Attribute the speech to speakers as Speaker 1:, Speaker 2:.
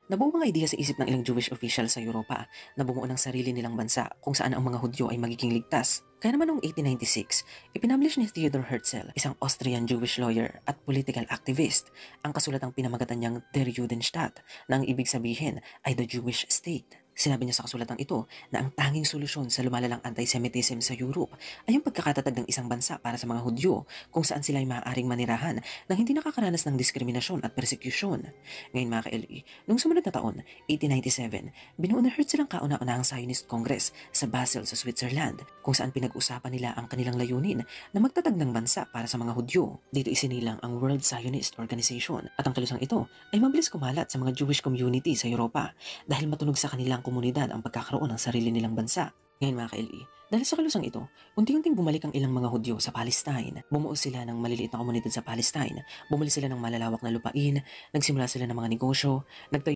Speaker 1: Nabuo ang idea sa isip ng ilang Jewish official sa Europa na bumuo ng sarili nilang bansa kung saan ang mga Hudyo ay magiging ligtas. Kaya naman noong 1896, ipinablish ni Theodor Herzl, isang Austrian Jewish lawyer at political activist, ang kasulatang pinamagatan niyang Der Judenstaat na ang ibig sabihin ay the Jewish state. Sinabi niya sa kasulatang ito na ang tanging solusyon sa lumalalang antisemitism sa Europe ay ang pagkakatatag ng isang bansa para sa mga Hudyo kung saan sila ay maaaring manirahan nang hindi nakakaranas ng diskriminasyon at persekusyon. Ngayon mga ka-LE, noong sumunod na taon, 1897, binuo ni Herzl ang kauna-unahang Zionist Congress sa Basel sa Switzerland kung saan pinag-usapan nila ang kanilang layunin na magtatag ng bansa para sa mga Hudyo. Dito isinilang ang World Zionist Organization at ang kalusang ito ay mabilis kumalat sa mga Jewish community sa Europa dahil matunog sa kanilang komunidad ang pagkakaroon ng sarili nilang bansa. Ngayon mga ka-LE, dahil sa kalusang ito, unti-unting bumalik ang ilang mga Hudyo sa Palestine. Bumuo sila ng maliliit na komunidad sa Palestine, bumili sila ng malalawak na lupain, nagsimula sila ng mga negosyo, nagtayo